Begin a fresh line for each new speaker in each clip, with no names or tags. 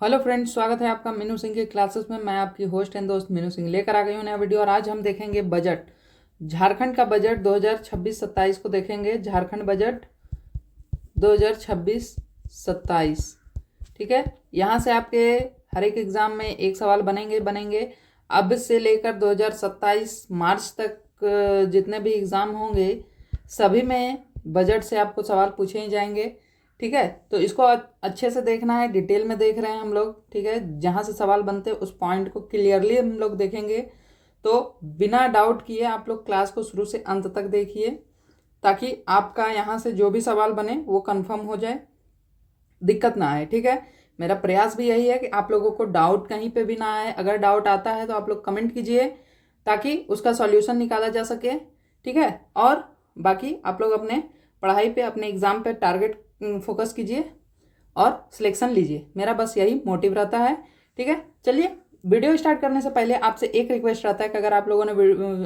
Hello friends, स्वागत है आपका मीनू सिंह की क्लासेस में। मैं आपकी होस्ट एंड दोस्त मीनू सिंह लेकर आ गई हूँ नया वीडियो। और आज हम देखेंगे बजट, झारखंड का बजट 2026-27 को देखेंगे। झारखंड बजट 2026-27, ठीक है। यहाँ से आपके हर एक एग्ज़ाम में एक सवाल बनेंगे। अब से लेकर 2027 मार्च तक जितने भी एग्ज़ाम होंगे सभी में बजट से आपको सवाल पूछे ही जाएंगे, ठीक है। तो इसको अच्छे से देखना है, डिटेल में देख रहे हैं हम लोग, ठीक है। जहाँ से सवाल बनते हैं उस पॉइंट को क्लियरली हम लोग देखेंगे। तो बिना डाउट किए आप लोग क्लास को शुरू से अंत तक देखिए, ताकि आपका यहाँ से जो भी सवाल बने वो कंफर्म हो जाए, दिक्कत ना आए, ठीक है। मेरा प्रयास भी यही है कि आप लोगों को डाउट कहीं पे भी ना आए। अगर डाउट आता है तो आप लोग कमेंट कीजिए ताकि उसका सॉल्यूशन निकाला जा सके, ठीक है। और बाकी आप लोग अपने पढ़ाई पे, अपने एग्ज़ाम पे टारगेट फोकस कीजिए और सिलेक्शन लीजिए। मेरा बस यही मोटिव रहता है, ठीक है। चलिए, वीडियो स्टार्ट करने से पहले आपसे एक रिक्वेस्ट रहता है कि अगर आप लोगों ने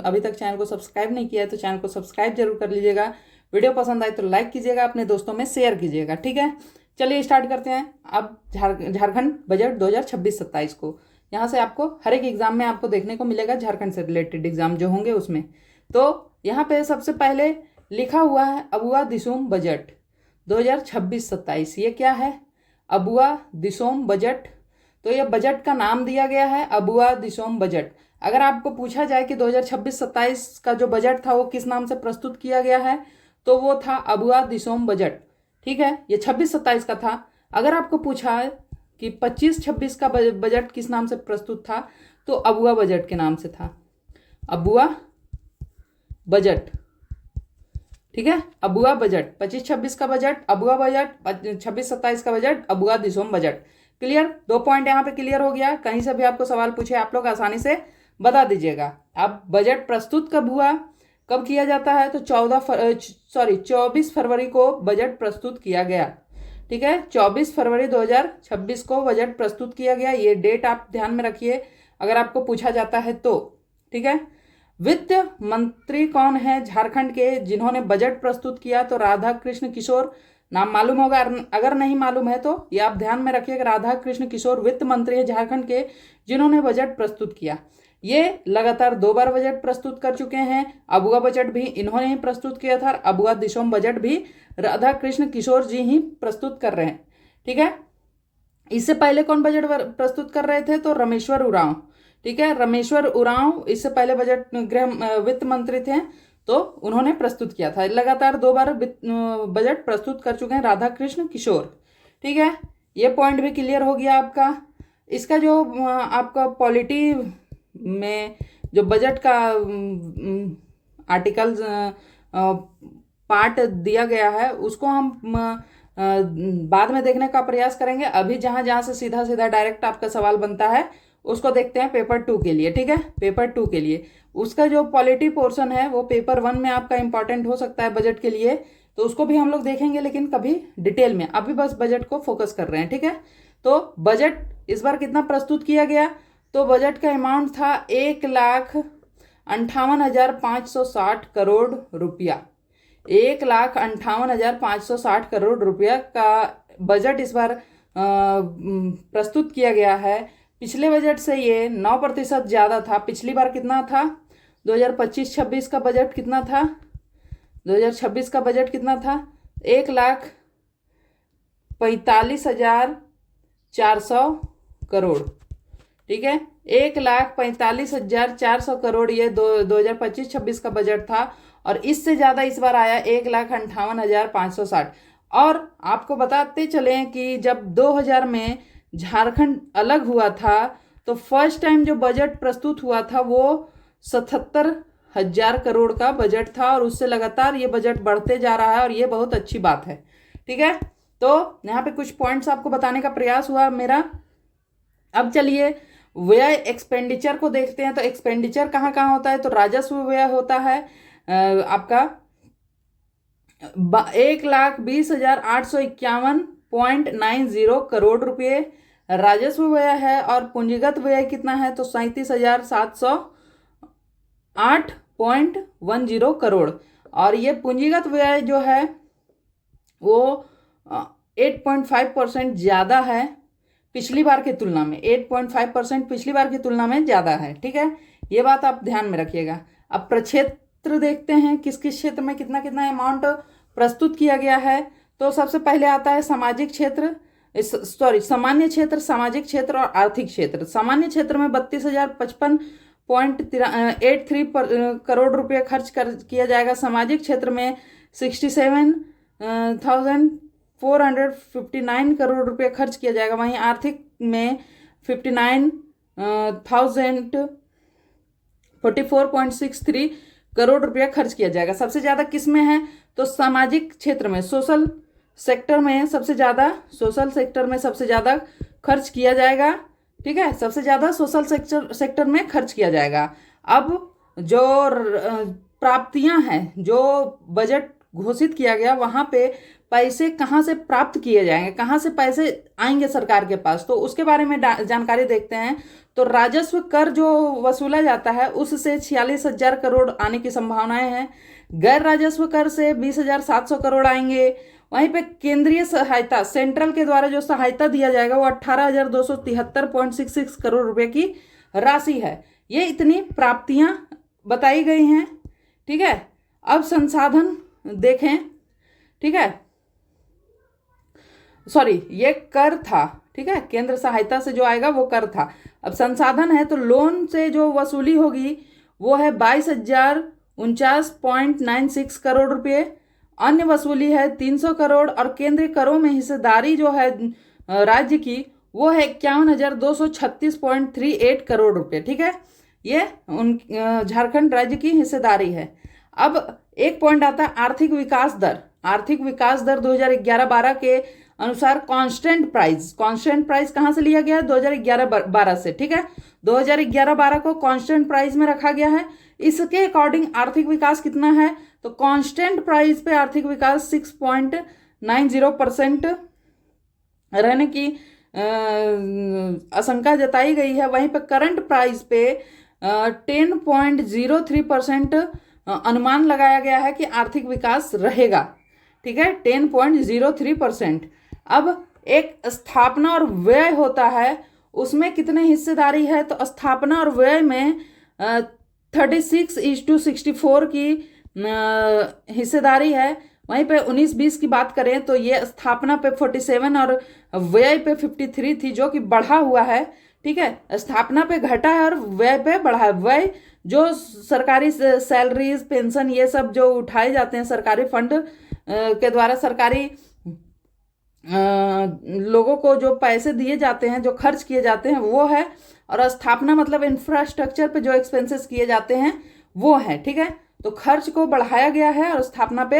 अभी तक चैनल को सब्सक्राइब नहीं किया है तो चैनल को सब्सक्राइब जरूर कर लीजिएगा। वीडियो पसंद आए तो लाइक कीजिएगा, अपने दोस्तों में शेयर कीजिएगा, ठीक है। चलिए स्टार्ट करते हैं। अब झारखंड बजट 2026-27 को यहाँ से आपको हर एक एग्जाम में आपको देखने को मिलेगा, झारखंड से रिलेटेड एग्जाम जो होंगे उसमें। तो यहाँ पे सबसे पहले लिखा हुआ है अबुआ दिसोम बजट 2026-27। ये क्या है? अबुआ दिसोम बजट। तो ये बजट का नाम दिया गया है अबुआ दिसोम बजट। अगर आपको पूछा जाए कि 2026-27 का जो बजट था वो किस नाम से प्रस्तुत किया गया है, तो वो था अबुआ दिसोम बजट, ठीक है। ये 26-27 का था। अगर आपको पूछा है कि 25-26 का बजट किस नाम से प्रस्तुत था, तो अबुआ बजट के नाम से था, अबुआ बजट, ठीक है। अबुआ बजट 25-26 का बजट अबुआ बजट, 26-27 का budget Abua Disom budget. Clear? 2 point यहाँ पे क्लियर हो गया। कहीं से भी आपको सवाल पूछे आप लोग आसानी से बता दीजिएगा। अब बजट प्रस्तुत कब हुआ, कब किया जाता है? तो 24 फरवरी को बजट प्रस्तुत किया गया, ठीक है। 24 फरवरी 2026 को बजट प्रस्तुत किया गया। ये डेट आप ध्यान में रखिए अगर आपको पूछा जाता है तो, ठीक है। वित्त मंत्री कौन है झारखंड के जिन्होंने बजट प्रस्तुत किया? तो राधा कृष्ण किशोर। नाम मालूम होगा, अगर नहीं मालूम है तो ये आप ध्यान में रखिए कि राधा कृष्ण किशोर वित्त मंत्री है झारखंड के जिन्होंने बजट प्रस्तुत किया। ये लगातार 2 बार बजट प्रस्तुत कर चुके हैं। अबुआ बजट भी इन्होंने ही प्रस्तुत किया था, अबुआ दिसोम बजट भी राधा कृष्ण किशोर जी ही प्रस्तुत कर रहे हैं, ठीक है। इससे पहले कौन बजट प्रस्तुत कर रहे थे? तो रमेश्वर उरांव, ठीक है। रमेश्वर उरांव इससे पहले बजट वित्त मंत्री थे, तो उन्होंने प्रस्तुत किया था। लगातार 2 बार बजट प्रस्तुत कर चुके हैं राधा कृष्ण किशोर, ठीक है। ये पॉइंट भी क्लियर हो गया आपका। इसका जो आपका पॉलिटी में जो बजट का आर्टिकल पार्ट दिया गया है उसको हम बाद में देखने का प्रयास करेंगे। अभी जहां जहां से सीधा सीधा डायरेक्ट आपका सवाल बनता है उसको देखते हैं पेपर 2 के लिए, ठीक है। पेपर 2 के लिए उसका जो पॉलिटी पोर्शन है वो पेपर 1 में आपका इंपॉर्टेंट हो सकता है बजट के लिए, तो उसको भी हम लोग देखेंगे, लेकिन कभी डिटेल में। अभी बस बजट को फोकस कर रहे हैं, ठीक है। तो बजट इस बार कितना प्रस्तुत किया गया? तो बजट का अमाउंट था 1,58,560 करोड़ रुपया। 1,58,560 करोड़ रुपया का बजट इस बार प्रस्तुत किया गया है। पिछले बजट से ये 9% ज़्यादा था। पिछली बार कितना था? 2025-26 का बजट कितना था? 2026 का बजट कितना था? 1,45,400 करोड़, ठीक है। 1,45,400 करोड़ ये 2025-26 का बजट था। और इससे ज़्यादा इस बार आया 1,58,560। और आपको बताते चलें कि जब 2000 में झारखंड अलग हुआ था तो फर्स्ट टाइम जो बजट प्रस्तुत हुआ था वो 77,000 करोड़ का बजट था, और उससे लगातार ये बजट बढ़ते जा रहा है और ये बहुत अच्छी बात है, ठीक है। तो यहाँ पे कुछ पॉइंट्स आपको बताने का प्रयास हुआ मेरा। अब चलिए व्यय एक्सपेंडिचर को देखते हैं। तो एक्सपेंडिचर कहाँ कहाँ होता है? तो राजस्व व्यय होता है आपका 1,20,851.90 करोड़ रुपये राजस्व व्यय है। और पूंजीगत व्यय कितना है? तो 37,708.10 करोड़। और ये पूंजीगत व्यय जो है वो 8.5% ज़्यादा है पिछली बार की तुलना में 8.5% पिछली बार की तुलना में ज़्यादा है। ठीक है, ये बात आप ध्यान में रखिएगा। अब प्रक्षेत्र देखते हैं किस किस क्षेत्र में कितना कितना अमाउंट प्रस्तुत किया गया है। तो सबसे पहले आता है सामाजिक क्षेत्र, सामान्य क्षेत्र, सामाजिक क्षेत्र और आर्थिक क्षेत्र। सामान्य क्षेत्र में 32,055.83 करोड़ रुपये खर्च किया जाएगा। सामाजिक क्षेत्र में 67,459 करोड़ रुपये खर्च किया जाएगा। वहीं आर्थिक में 59,044.63 करोड़ रुपया खर्च किया जाएगा। सबसे ज़्यादा किस में है? तो सामाजिक क्षेत्र में, सोशल सेक्टर में सबसे ज़्यादा खर्च किया जाएगा। ठीक है, सबसे ज़्यादा सोशल सेक्टर में खर्च किया जाएगा। अब जो प्राप्तियां हैं, जो बजट घोषित किया गया, वहाँ पे पैसे कहाँ से प्राप्त किए जाएंगे, कहाँ से पैसे आएंगे सरकार के पास, तो उसके बारे में जानकारी देखते हैं। तो राजस्व कर जो वसूला जाता है उससे 46,000 करोड़ आने की संभावनाएं हैं। गैर राजस्व कर से 20,700 करोड़ आएंगे। वहीं पे केंद्रीय सहायता, सेंट्रल के द्वारा जो सहायता दिया जाएगा वो 18,273.66 करोड़ रुपए की राशि है। ये इतनी प्राप्तियां बताई गई हैं। ठीक है, अब संसाधन देखें। ठीक है, सॉरी, ये कर था। ठीक है, केंद्र सहायता से जो आएगा वो कर था। अब संसाधन है तो लोन से जो वसूली होगी वो है 22,049.96 करोड़ रुपये। अन्य वसूली है 300 करोड़ और केंद्रीय करों में हिस्सेदारी जो है राज्य की वो है 51,236.38 करोड़ रुपये। ठीक है, ये झारखंड राज्य की हिस्सेदारी है। अब एक पॉइंट आता है आर्थिक विकास दर। आर्थिक विकास दर 2011-12 के अनुसार कांस्टेंट प्राइस कहाँ से लिया गया है? 2011-12 से। ठीक है, 2011-12 को कांस्टेंट प्राइस में रखा गया है। इसके अकॉर्डिंग आर्थिक विकास कितना है? तो कांस्टेंट प्राइस पे आर्थिक विकास 6.90% रहने की आशंका जताई गई है। वहीं पे करंट प्राइस पे 10.03% अनुमान लगाया गया है कि आर्थिक विकास रहेगा। ठीक है, 10.03%। अब एक स्थापना और व्यय होता है, उसमें कितने हिस्सेदारी है? तो स्थापना और व्यय में 36:64 की हिस्सेदारी है। वहीं पे 19-20 की बात करें तो ये स्थापना पे 47 और व्यय पे 53 थी, जो कि बढ़ा हुआ है। ठीक है, स्थापना पे घटा है और व्यय पे बढ़ा है। व्यय जो सरकारी सैलरीज, पेंशन, ये सब जो उठाए जाते हैं सरकारी फंड के द्वारा, सरकारी लोगों को जो पैसे दिए जाते हैं, जो खर्च किए जाते हैं, वो है। और स्थापना मतलब इंफ्रास्ट्रक्चर पे जो एक्सपेंसेस किए जाते हैं वो है। ठीक है, तो खर्च को बढ़ाया गया है और स्थापना पे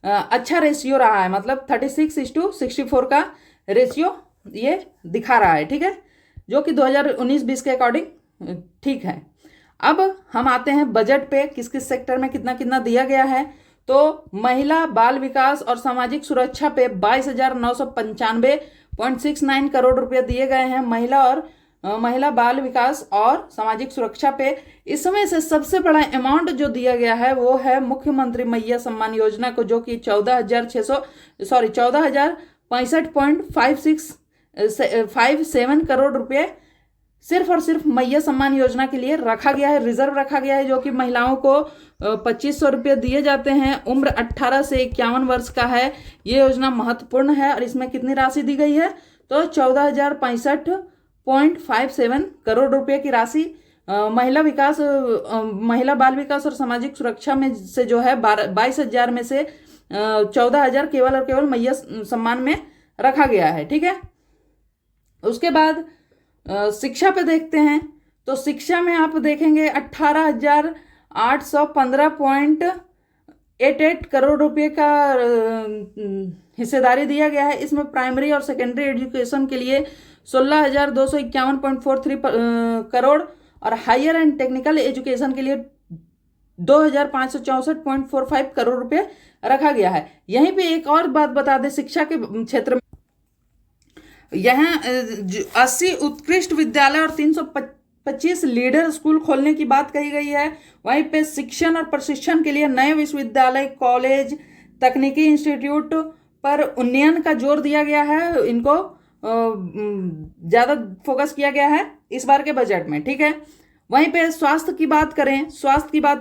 अच्छा रेशियो रहा है, मतलब 36:64 का रेशियो ये दिखा रहा है। ठीक है, जो कि 2019-20 के अकॉर्डिंग ठीक है। अब हम आते हैं बजट पे, किस किस सेक्टर में कितना कितना दिया गया है। तो महिला, बाल विकास और सामाजिक सुरक्षा पे 22,995.69 करोड़ रुपए दिए गए हैं। महिला बाल विकास और सामाजिक सुरक्षा पे इसमें से सबसे बड़ा अमाउंट जो दिया गया है वो है मुख्यमंत्री मैया सम्मान योजना को, जो कि 14,665.57 करोड़ रुपए सिर्फ और सिर्फ मैया सम्मान योजना के लिए रखा गया है, रिजर्व रखा गया है। जो कि महिलाओं को 2,500 रुपये दिए जाते हैं। उम्र 18 से 51 वर्ष का है। ये योजना महत्वपूर्ण है और इसमें कितनी राशि दी गई है? तो 14,065.57 करोड़ रुपए की राशि महिला बाल विकास और सामाजिक सुरक्षा में से जो है 22,000 में से 14,000 केवल और केवल मैया सम्मान में रखा गया है। ठीक है, उसके बाद शिक्षा पे देखते हैं। तो शिक्षा में आप देखेंगे 18,815.88 करोड़ रुपए का हिस्सेदारी दिया गया है। इसमें प्राइमरी और सेकेंडरी एजुकेशन के लिए 16,251.43 करोड़ और हायर एंड टेक्निकल एजुकेशन के लिए 2,564.45 करोड़ रुपए रखा गया है। यहीं पे एक और बात बता दें, शिक्षा के क्षेत्र में यहाँ 80 उत्कृष्ट विद्यालय और 325 लीडर स्कूल खोलने की बात कही गई है। वहीं पे शिक्षण और प्रशिक्षण के लिए नए विश्वविद्यालय, कॉलेज, तकनीकी इंस्टीट्यूट पर उन्नयन का जोर दिया गया है। इनको ज़्यादा फोकस किया गया है इस बार के बजट में, ठीक है। वहीं पे स्वास्थ्य की बात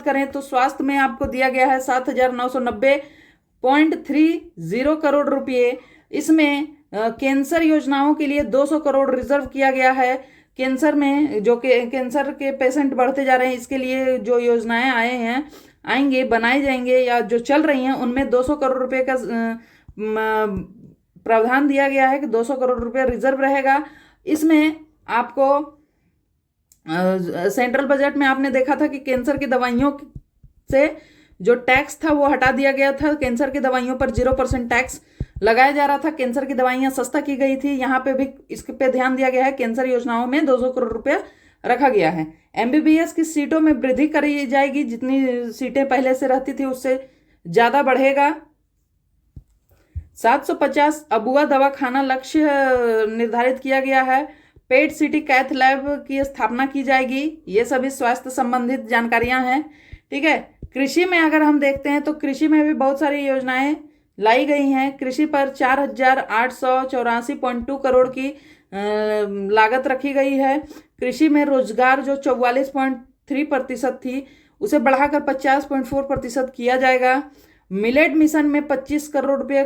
करें तो स्वास्थ्य में आपको दिया गया है 7,990.30 करोड़ रुपये। इसमें कैंसर योजनाओं के लिए 200 करोड़ रिजर्व किया गया है। कैंसर में जो कैंसर के पेशेंट बढ़ते जा रहे हैं, इसके लिए जो योजनाएं आएंगे बनाई जाएंगे या जो चल रही हैं, उनमें 200 करोड़ रुपए का प्रावधान दिया गया है कि 200 करोड़ रुपए रिजर्व रहेगा। इसमें आपको सेंट्रल बजट में आपने देखा था कि कैंसर की दवाइयों से जो टैक्स था वो हटा दिया गया था। कैंसर की दवाइयों पर 0% टैक्स लगाया जा रहा था। कैंसर की दवाइयां सस्ता की गई थी। यहाँ पे भी इस पे ध्यान दिया गया है। कैंसर योजनाओं में 200 करोड़ रुपया रखा गया है। एमबीबीएस की सीटों में वृद्धि करी जाएगी। जितनी सीटें पहले से रहती थी उससे ज़्यादा बढ़ेगा। 750 अबुआ दवाखाना लक्ष्य निर्धारित किया गया है। पेट सिटी कैथ लैब की स्थापना की जाएगी। ये सभी स्वास्थ्य संबंधित जानकारियां हैं, ठीक है। कृषि में अगर हम देखते हैं तो कृषि में भी बहुत सारी योजनाएं लाई गई हैं। कृषि पर 4,884.2 करोड़ की लागत रखी गई है। कृषि में रोजगार जो 44.3% थी उसे बढ़ाकर 50.4% किया जाएगा। मिलेट मिशन में 25 करोड़ रुपये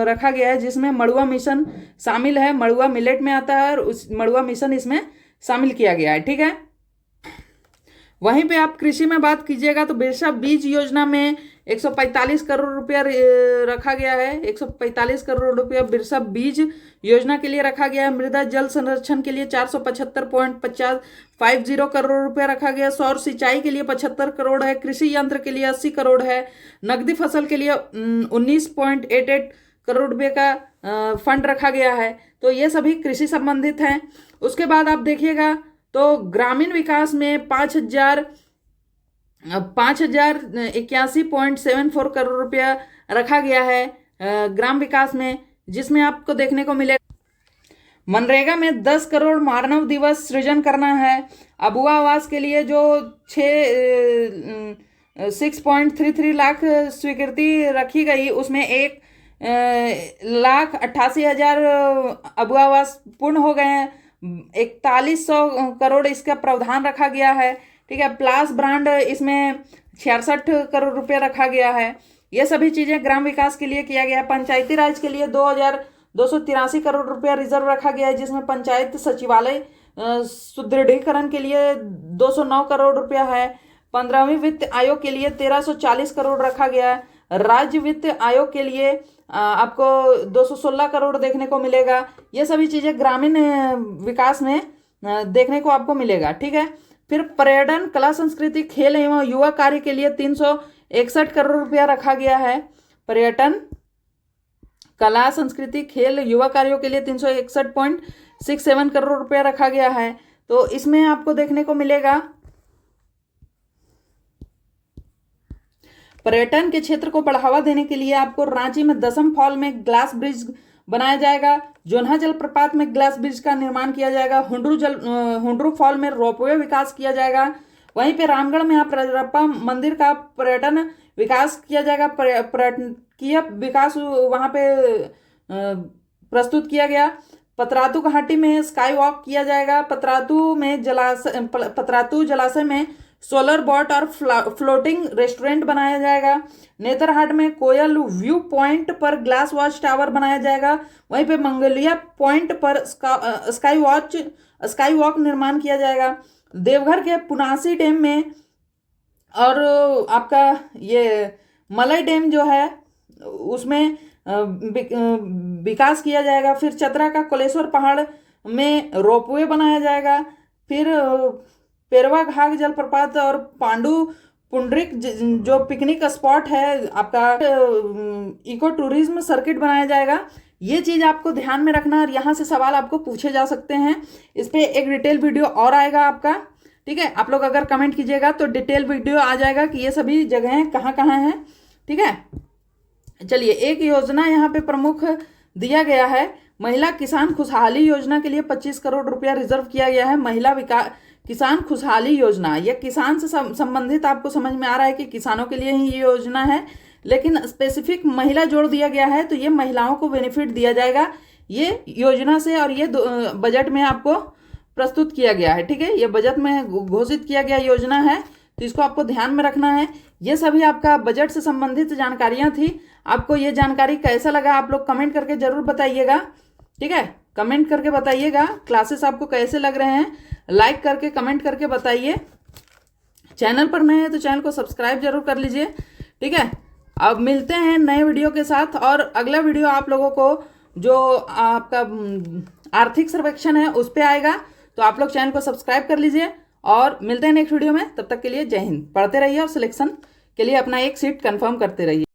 रखा गया है, जिसमें मड़ुआ मिशन शामिल है। मड़ुआ मिलेट में आता है और उस मड़ुआ मिशन इसमें शामिल किया गया है, ठीक है। वहीं पे आप कृषि में बात कीजिएगा तो बिरसा बीज योजना में 145 करोड़ रुपया रखा गया है। 145 करोड़ रुपया बिरसा बीज योजना के लिए रखा गया है। मृदा जल संरक्षण के लिए 475.50 करोड़ रुपया रखा गया। सौर सिंचाई के लिए 75 करोड़ है। कृषि यंत्र के लिए 80 करोड़ है। नकदी फसल के लिए 19.88 करोड़ रुपये का फंड रखा गया है। तो ये सभी कृषि संबंधित हैं। उसके बाद आप देखिएगा तो ग्रामीण विकास में 5,081.74 करोड़ रुपया रखा गया है ग्राम विकास में, जिसमें आपको देखने को मिलेगा मनरेगा में 10 करोड़ मानव दिवस सृजन करना है। अबुआ आवास के लिए जो 6.33 लाख स्वीकृति रखी गई, उसमें 1,88,000 अबुआ आवास पूर्ण हो गए हैं। 4100 करोड़ इसका प्रावधान रखा गया है, ठीक है। प्लास ब्रांड इसमें 66 करोड़ रुपया रखा गया है। ये सभी चीज़ें ग्राम विकास के लिए किया गया है। पंचायती राज के लिए 2,283 करोड़ रुपया रिजर्व रखा गया है, जिसमें पंचायत सचिवालय सुदृढ़ीकरण के लिए 209 करोड़ रुपया है। 15वीं वित्त आयोग के लिए 1,340 करोड़ रखा गया है। राज्य वित्त आयोग के लिए आपको 216 करोड़ देखने को मिलेगा। ये सभी चीज़ें ग्रामीण विकास में देखने को आपको मिलेगा, ठीक है। फिर पर्यटन, कला, संस्कृति, खेल एवं युवा कार्य के लिए 361 करोड़ रुपया रखा गया है। पर्यटन, कला, संस्कृति, खेल, युवा कार्यों के लिए 361.67 करोड़ रुपया रखा गया है। तो इसमें आपको देखने को मिलेगा पर्यटन के क्षेत्र को बढ़ावा देने के लिए आपको रांची में दसम फॉल में ग्लास ब्रिज बनाया जाएगा। जोन्हा जलप्रपात में ग्लास ब्रिज का निर्माण किया जाएगा। हुंड्रू फॉल में रोपवे विकास किया जाएगा। वहीं पे रामगढ़ में आप रजरप्पा मंदिर का पर्यटन विकास किया जाएगा। पर्यटकीय विकास वहाँ पे प्रस्तुत किया गया। पतरातू घाटी में स्काई वॉक किया जाएगा। पतरातू जलाशय में सोलर बोट और फ्लोटिंग रेस्टोरेंट बनाया जाएगा। नेतरहाट में कोयल व्यू पॉइंट पर ग्लास वॉच टावर बनाया जाएगा। वहीं पे मंगलिया पॉइंट पर स्काई वॉक निर्माण किया जाएगा। देवघर के पुनासी डैम में और आपका ये मलई डैम जो है उसमें विकास किया जाएगा। फिर चतरा का कोलेश्वर पहाड़ में रोपवे बनाया जाएगा। फिर पेरवा घाघ जलप्रपात और पांडु पुंडरिक जो पिकनिक स्पॉट है आपका इको टूरिज्म सर्किट बनाया जाएगा। ये चीज़ आपको ध्यान में रखना और यहाँ से सवाल आपको पूछे जा सकते हैं। इस पर एक डिटेल वीडियो और आएगा आपका, ठीक है। आप लोग अगर कमेंट कीजिएगा तो डिटेल वीडियो आ जाएगा कि ये सभी जगहें कहाँ कहाँ हैं, ठीक है। चलिए, एक योजना यहाँ पे प्रमुख दिया गया है। महिला किसान खुशहाली योजना के लिए 25 करोड़ रुपया रिजर्व किया गया है। महिला किसान खुशहाली योजना, यह किसान से संबंधित आपको समझ में आ रहा है कि किसानों के लिए ही ये योजना है, लेकिन स्पेसिफिक महिला जोड़ दिया गया है। तो ये महिलाओं को बेनिफिट दिया जाएगा। ये योजना से और ये बजट में आपको प्रस्तुत किया गया है। ठीक है, ये बजट में घोषित किया गया योजना है, तो इसको आपको ध्यान में रखना है। ये सभी आपका बजट से संबंधित जानकारियां थी। आपको ये जानकारी कैसा लगा आप लोग कमेंट करके जरूर बताइएगा। ठीक है, कमेंट करके बताइएगा क्लासेस आपको कैसे लग रहे हैं, लाइक करके कमेंट करके बताइए। चैनल पर नए हैं तो चैनल को सब्सक्राइब जरूर कर लीजिए। ठीक है, अब मिलते हैं नए वीडियो के साथ, और अगला वीडियो आप लोगों को जो आपका आर्थिक सर्वेक्षण है उस पर आएगा, तो आप लोग चैनल को सब्सक्राइब कर लीजिए। और मिलते हैं नेक्स्ट वीडियो में, तब तक के लिए जय हिंद। पढ़ते रहिए और सिलेक्शन के लिए अपना एक सीट कंफर्म करते रहिए।